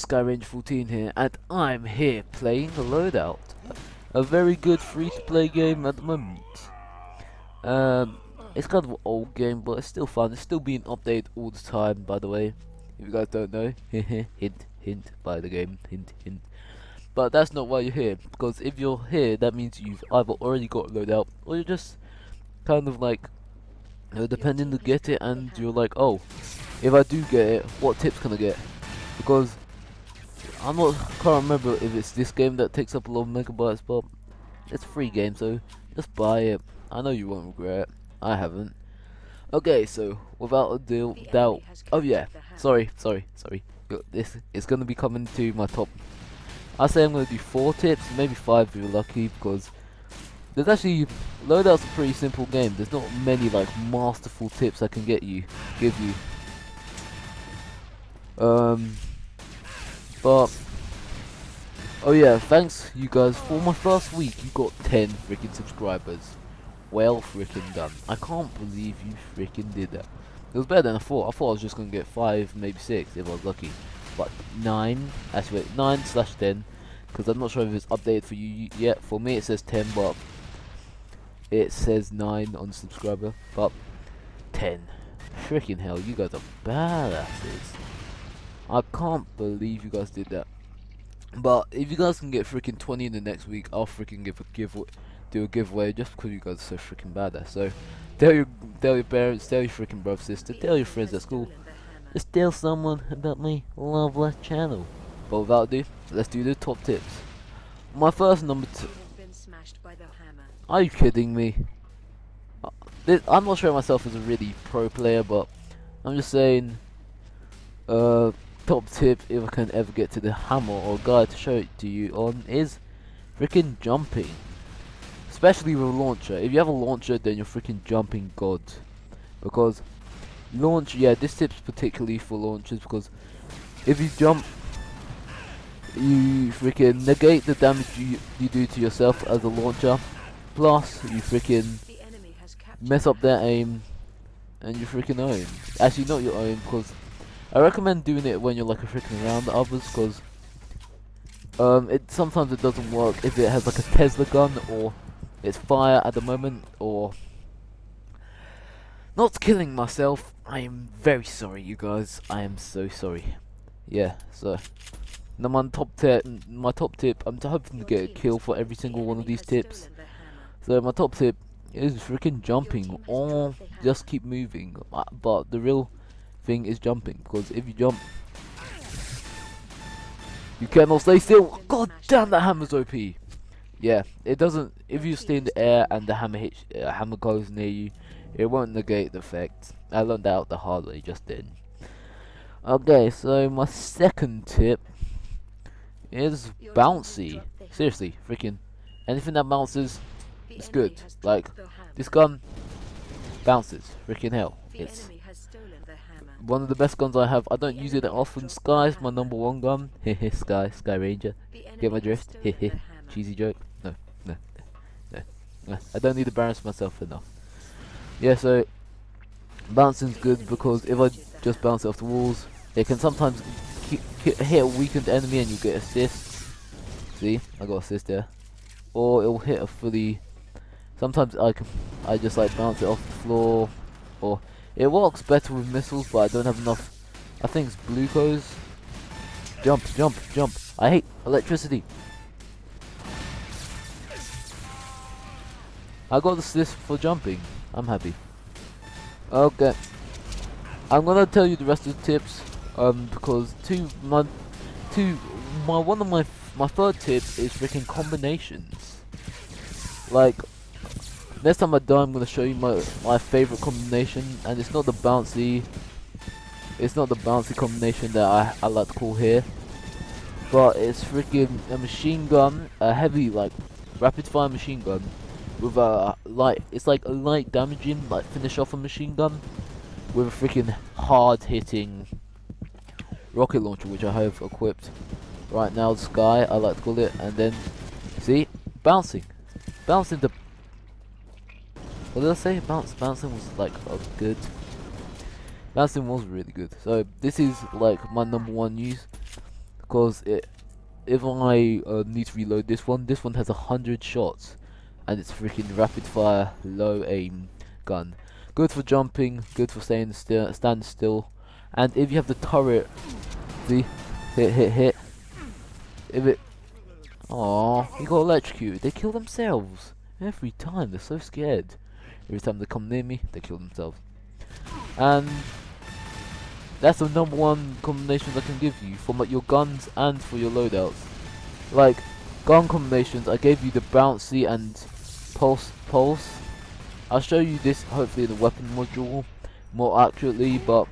Skyrange14 here, and I'm here playing Loadout, a very good free-to-play game at the moment. It's kind of an old game, but it's still fun. It's still being updated all the time, by the way. If you guys don't know, hint, hint, by the game, hint, hint. But that's not why you're here, because if you're here, that means you've either already got Loadout, or you're just kind of like, depending to get it, and you're like, oh, if I do get it, what tips can I get? Because can't remember if it's this game that takes up a lot of megabytes, but it's a free game, so just buy it. I know you won't regret it. I haven't. Okay, so without a doubt. Oh yeah, sorry. This is gonna be coming to my top. I say I'm gonna do 4 tips, maybe 5 if you're lucky, because there's actually Loadout's a pretty simple game. There's not many like masterful tips I can give you. But oh yeah, thanks you guys for my first week. You got 10 freaking subscribers. Well freaking done. I can't believe you freaking did that. It was better than I thought. I thought I was just gonna get 5, maybe 6 if I was lucky. But 9, actually wait, 9/10, because I'm not sure if it's updated for you yet. For me it says 10, but it says 9 on subscriber. But 10. Freaking hell, you guys are badasses. I can't believe you guys did that. But if you guys can get freaking 20 in the next week, I'll freaking do a giveaway just because you guys are so freaking badass. So tell your parents, tell your freaking brother, sister, tell your friends at school. Just tell someone about my lovely channel. But without ado, let's do the top tips. My first number 2. Are you kidding me? I'm not sure myself as a really pro player, but I'm just saying. Top tip, if I can ever get to the hammer or guide to show it to you on, is freaking jumping. Especially with a launcher. If you have a launcher, then you're freaking jumping god. Because launch, yeah, this tip's particularly for launchers, because if you jump, you freaking negate the damage you do to yourself as a launcher. Plus, you freaking mess up their aim, and you freaking own. Actually, not your own, because I recommend doing it when you're like a freaking around the others, because sometimes it doesn't work if it has like a Tesla gun, or it's fire at the moment, or not killing myself. I am very sorry, you guys. I am so sorry. Yeah, so now my top tip. I'm hoping to get a kill for every single one of these tips. So my top tip is freaking jumping, or just keep moving. But the real thing is jumping, because if you jump, you cannot stay still. God damn, that hammer's OP. Yeah, it doesn't. If you stay in the air and the hammer goes near you, it won't negate the effect. I learned that out the hard way just then. Okay, so my second tip is bouncy. Seriously, freaking anything that bounces is good. Like this gun bounces. Freaking hell, it's one of the best guns I have. I don't use it that often. Sky's my number 1 gun. Hehe, Sky Ranger. Get my drift? Hehe. Cheesy joke? No. I don't need to embarrass myself enough. Yeah, so bouncing's good, because if I just bounce it off the walls, it can sometimes hit a weakened enemy and you get assists. See, I got assist there. Or it will hit a fully. Sometimes I just like bounce it off the floor, or it works better with missiles, but I don't have enough. I think it's glucose. Jump. I hate electricity. I got assist for jumping. I'm happy. Okay. I'm gonna tell you the rest of the tips. Because my third tip is freaking combinations. Like, next time I die, I'm gonna show you my favorite combination, and it's not the bouncy combination that I like to call here, but it's freaking a machine gun, a heavy like rapid fire machine gun with a light. It's like a light damaging, like finish off a machine gun with a freaking hard hitting rocket launcher, which I have equipped right now. The Sky, I like to call it, and then see bouncing the. What did I say? Bouncing was like good. Bouncing was really good. So this is like my number 1 use. because if I need to reload this one has 100 shots, and it's freaking rapid fire, low aim gun. Good for jumping, good for staying still, stand still, and if you have the turret, see, hit. If it, oh, he got electrocuted. They kill themselves every time. They're so scared. Every time they come near me, they kill themselves. And that's the number one combinations I can give you for your guns and for your loadouts. Like gun combinations, I gave you the bouncy and pulse. I'll show you this hopefully in the weapon module more accurately, but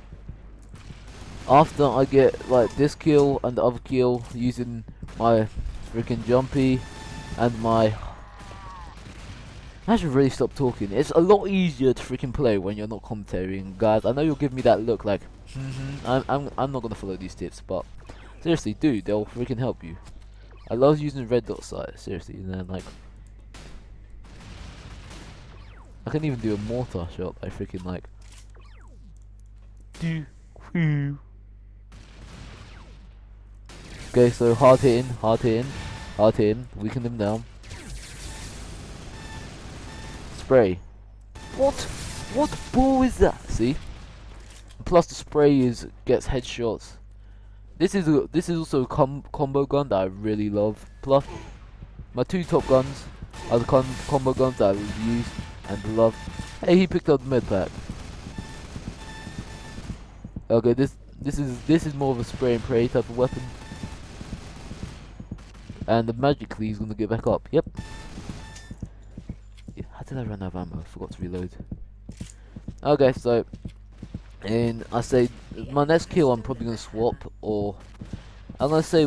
after I get like this kill and the other kill using my freaking jumpy and my, I should really stop talking. It's a lot easier to freaking play when you're not commentating, guys. I know you'll give me that look like, I'm not gonna follow these tips, but seriously, dude, they'll freaking help you. I love using red dot sight, seriously, and then like, I can even do a mortar shot by freaking like, okay, so hard hitting, weaken them down. Spray. What ball is that? See? Plus the spray gets headshots. This is also a combo gun that I really love. Plus my two top guns are the combo guns that I use and love. Hey, he picked up the med pack. Okay, this is more of a spray and pray type of weapon. And magically he's gonna get back up. Yep. Yeah, how did I run out of ammo? I forgot to reload. Okay, so and I say my next kill I'm probably gonna swap, or I'm gonna say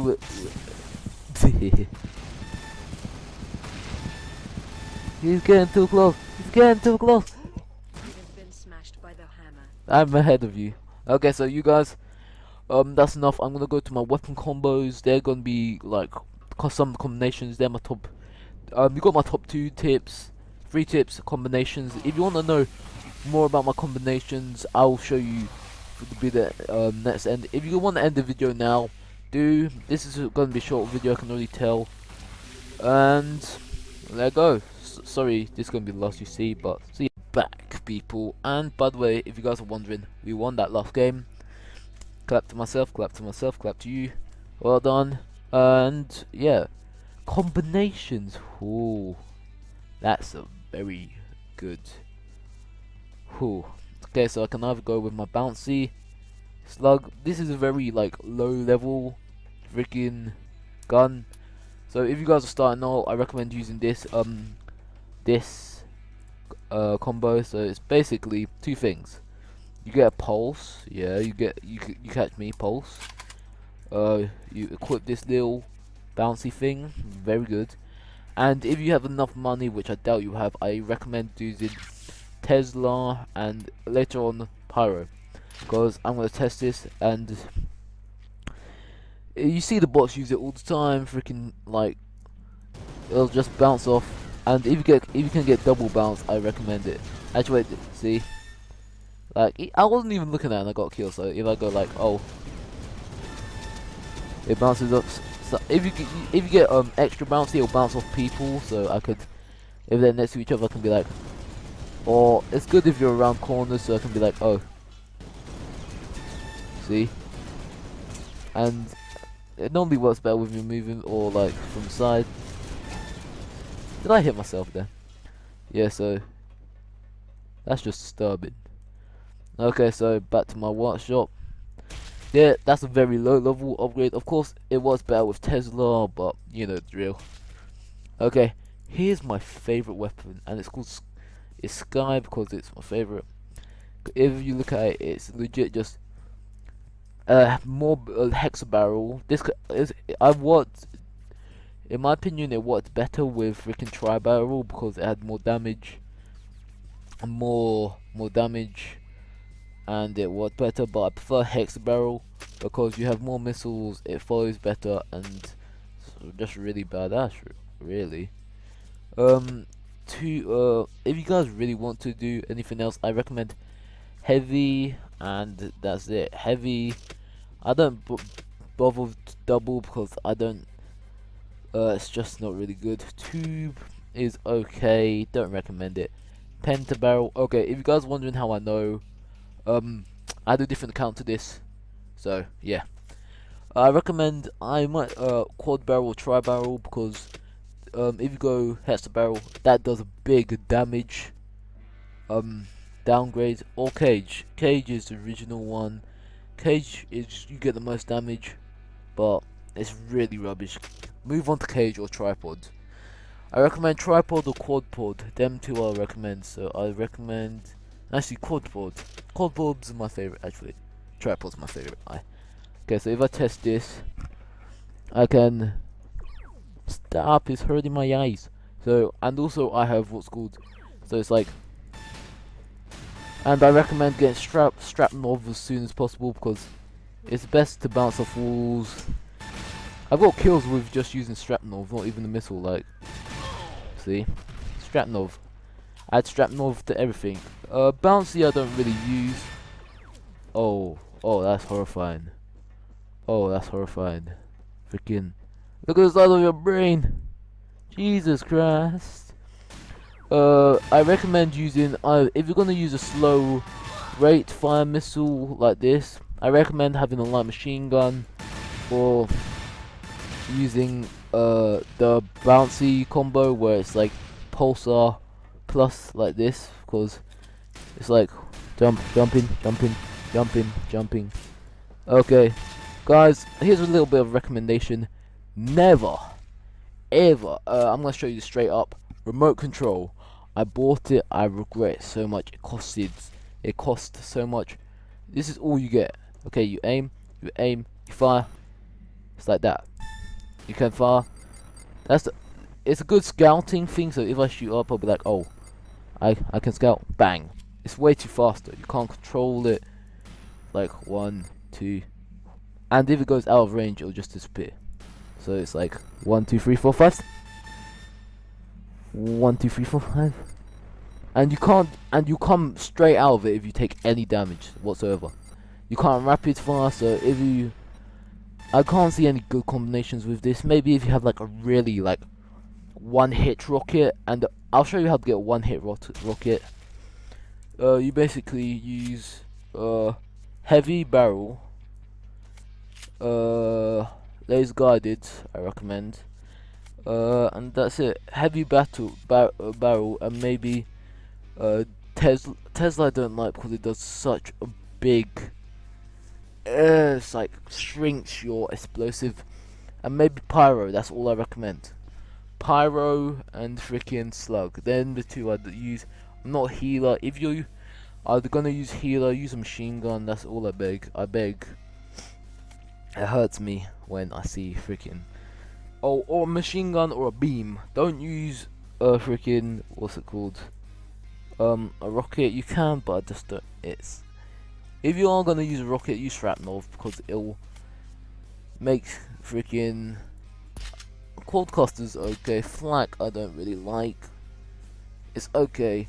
he's getting too close. He's getting too close. Been smashed by the hammer. I'm ahead of you. Okay, so you guys, that's enough. I'm gonna go to my weapon combos. They're gonna be like some combinations. They're my top. You got my top 2 tips, 3 tips, combinations. If you want to know more about my combinations, I'll show you be the next end. If you want to end the video now, do. This is going to be a short video, I can already tell. And there go. Sorry, this is going to be the last you see, but see you back, people. And by the way, if you guys are wondering, we won that last game. Clap to myself, clap to myself, clap to you. Well done. And yeah, combinations. Ooh, that's a very good. Ooh. Okay, so I can either go with my bouncy slug. This is a very like low level freaking gun. So if you guys are starting out, I recommend using this combo. So it's basically 2 things. You get a pulse, yeah. You catch me, pulse. You equip this little bouncy thing, very good. And if you have enough money, which I doubt you have, I recommend using Tesla and later on Pyro, because I'm gonna test this. And you see the bots use it all the time, freaking like it'll just bounce off. And if you can get double bounce, I recommend it. Actually, wait, see, like I wasn't even looking at it and I got killed. So if I go like, oh, it bounces up. So if you get extra bouncy, it'll bounce off people. So I could, if they're next to each other, I can be like, or it's good if you're around corners, so I can be like, oh, see, and it normally works better with you moving or like from the side. Did I hit myself there? Yeah, so that's just disturbing. Okay, so back to my workshop. Yeah, that's a very low level upgrade. Of course, it was better with Tesla, but you know the drill. Okay, here's my favorite weapon, and it's Sky because it's my favorite. If you look at it, it's legit just more hexa barrel. This is in my opinion, it worked better with freaking tri barrel because it had more damage, more damage, and it worked better. But I prefer hexa barrel because you have more missiles, it follows better, and it's just really badass, really. If you guys really want to do anything else, I recommend heavy, and that's it. Heavy. I don't bother with double because I don't. It's just not really good. Tube is okay. Don't recommend it. Pentabarrel. Okay, if you guys are wondering how I know, I had a different account to this. So yeah, I recommend I might quad barrel or tri barrel because if you go hexa barrel, that does a big damage. Downgrade or cage. Cage is the original one. Cage is you get the most damage, but it's really rubbish. Move on to cage or tripod. I recommend tripod or quadpod. Them two I recommend. So I recommend actually quadpod. Quadpod's my favorite actually. Tripod's my favorite. Okay, so if I test this, I can stop. It's hurting my eyes. So and also I have what's called. So it's like. And I recommend getting strap as soon as possible because it's best to bounce off walls. I've got kills with just using Strapnov, not even the missile, like. See? Strapnov. Add Strapnov to everything. Bouncy I don't really use. Oh, that's horrifying. Oh, that's horrifying. Freaking. Look at the size of your brain! Jesus Christ. I recommend using, if you're gonna use a slow rate fire missile like this, I recommend having a light machine gun or using the bouncy combo where it's like pulsar plus like this because it's like jumping. Okay, guys, here's a little bit of recommendation. Never, ever, I'm gonna show you straight up. Remote control. I bought it. I regret it so much. It cost so much. This is all you get. Okay, you aim, you fire. It's like that. You can fire. It's a good scouting thing. So if I shoot up, I'll be like, oh, I can scout. Bang. It's way too faster. You can't control it. Like 1, 2, and if it goes out of range, it'll just disappear. So it's like 1, 2, 3, 4, 5. 1, 2, 3, 4, 5. And you can't, and you come straight out of it if you take any damage whatsoever. You can't rapid fire, so if you, I can't see any good combinations with this. Maybe if you have like a really like one-hit rocket, and I'll show you how to get a one-hit rocket. You basically use heavy barrel, laser guided. I recommend. And that's it. Heavy barrel, and maybe Tesla I don't like because it does such a big. It's like shrinks your explosive, and maybe pyro. That's all I recommend. Pyro and freaking slug. Then the two I'd use. I'm not a healer. If you are gonna use healer, use a machine gun. That's all I beg. It hurts me when I see freaking. Oh, or a machine gun or a beam. Don't use a freaking, what's it called? A rocket. You can, but I just don't. If you are gonna use a rocket, use shrapnel because it'll make freaking quadcasters okay. Flak I don't really like. It's okay.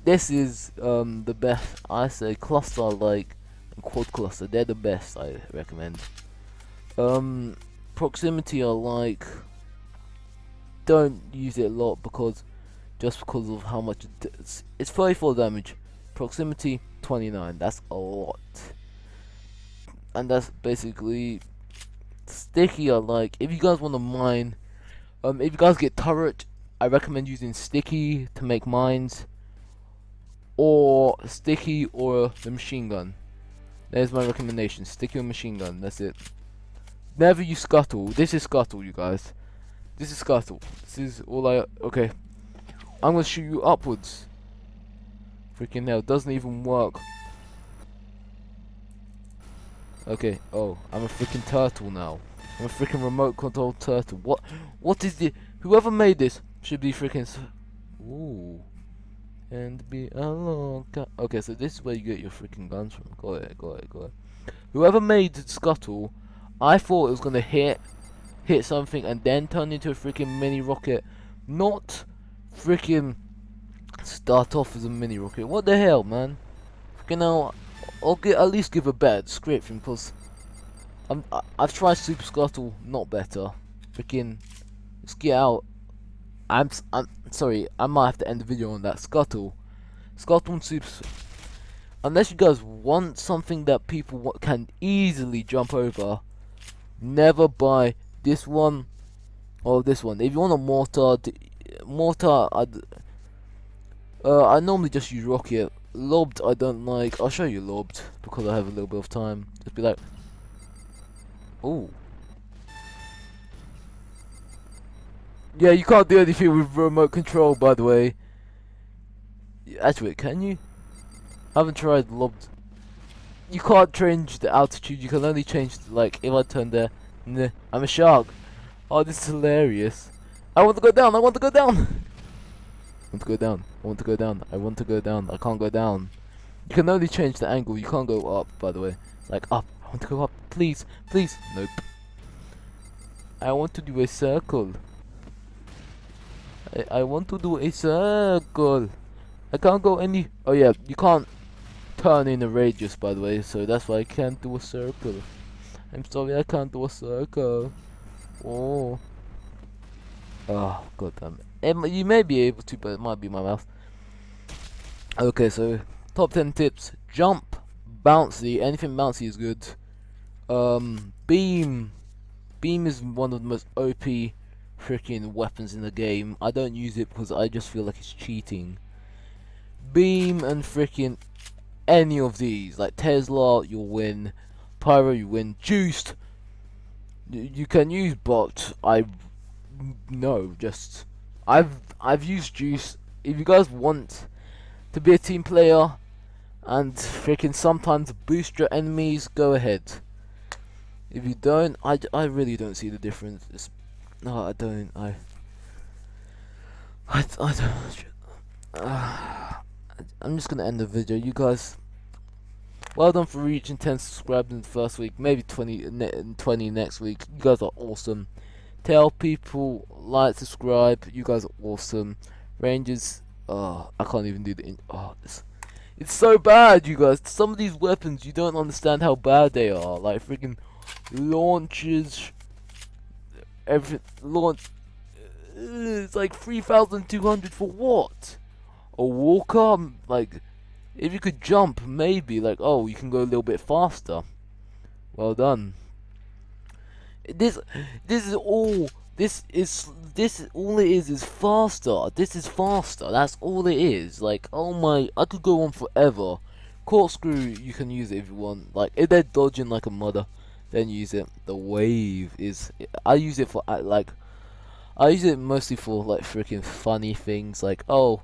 This is the best. I say cluster I like, and quad cluster. They're the best. I recommend. Proximity I like. Don't use it a lot because of how much it's 34 damage. Proximity 29. That's a lot. And that's basically sticky I like. If you guys want to mine, if you guys get turret, I recommend using sticky to make mines, or sticky or the machine gun. There's my recommendation. Sticky or machine gun. That's it. Never use scuttle. This is scuttle, you guys. This is scuttle. This is all okay. I'm gonna shoot you upwards. Freaking hell, doesn't even work. Okay, oh, I'm a freaking turtle now. I'm a freaking remote control turtle. What is the, whoever made this should be freaking, ooh. And be alone. Okay, so this is where you get your freaking guns from. Go ahead. Whoever made Scuttle, I thought it was gonna hit something and then turn into a freaking mini rocket, not freaking start off as a mini rocket. What the hell, man? Freaking hell, I'll at least give a better description because I've tried Super Scuttle, not better. Freaking, let's get out. I'm sorry, I might have to end the video on that. Scuttle and Super. Unless you guys want something that people can easily jump over, never buy this one or this one. If you want a mortar, I normally just use rocket. Lobbed, I don't like. I'll show you lobbed because I have a little bit of time. Just be like, oh, yeah, you can't do anything with remote control, by the way. Actually, can you? I haven't tried lobbed. You can't change the altitude. You can only change like if I turn there. Nah, I'm a shark. Oh, this is hilarious. I want to go down. I want to go down. I want to go down. I want to go down. I want to go down. I can't go down. You can only change the angle. You can't go up, by the way. It's like up. I want to go up. Please. Please. Nope. I want to do a circle. I want to do a circle. I can't go any. Oh yeah, you can't turn in a radius, by the way. So that's why I can't do a circle. I'm sorry, I can't do a circle. Oh. Oh, god damn it. You may be able to, but it might be my mouth. Okay, so top 10 tips. Jump, bouncy. Anything bouncy is good. Beam. Beam is one of the most OP freaking weapons in the game. I don't use it because I just feel like it's cheating. Beam and freaking any of these, like Tesla, you'll win. Pyro, you win. Juiced, you can use, but I've used Juice. If you guys want to be a team player and freaking sometimes boost your enemies, go ahead. If you don't, I really don't see the difference. No, I don't. I don't. I'm just gonna end the video. You guys, well done for reaching 10 subscribers in the first week. Maybe 20 next week. You guys are awesome. Tell people, like, subscribe. You guys are awesome. Rangers. Oh, I can't even do the. It's so bad, you guys. Some of these weapons, you don't understand how bad they are. Like freaking launches. Everything launch. It's like 3,200 for what? A walker? Like, if you could jump, maybe. Like, oh, you can go a little bit faster. Well done. This is all. This all it is faster. This is faster. That's all it is. Like, oh my, I could go on forever. Corkscrew, you can use it if you want. Like, if they're dodging like a mother, then use it. The wave is. I use it for I use it mostly for like freaking funny things. Like, oh,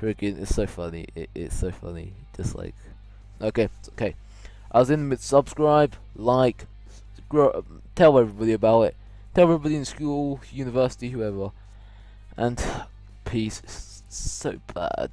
freaking, it's so funny. It's so funny. Just like, okay. I was in the mid. Subscribe, like, tell everybody about it. Tell everybody in school, university, whoever. And peace. It's so bad.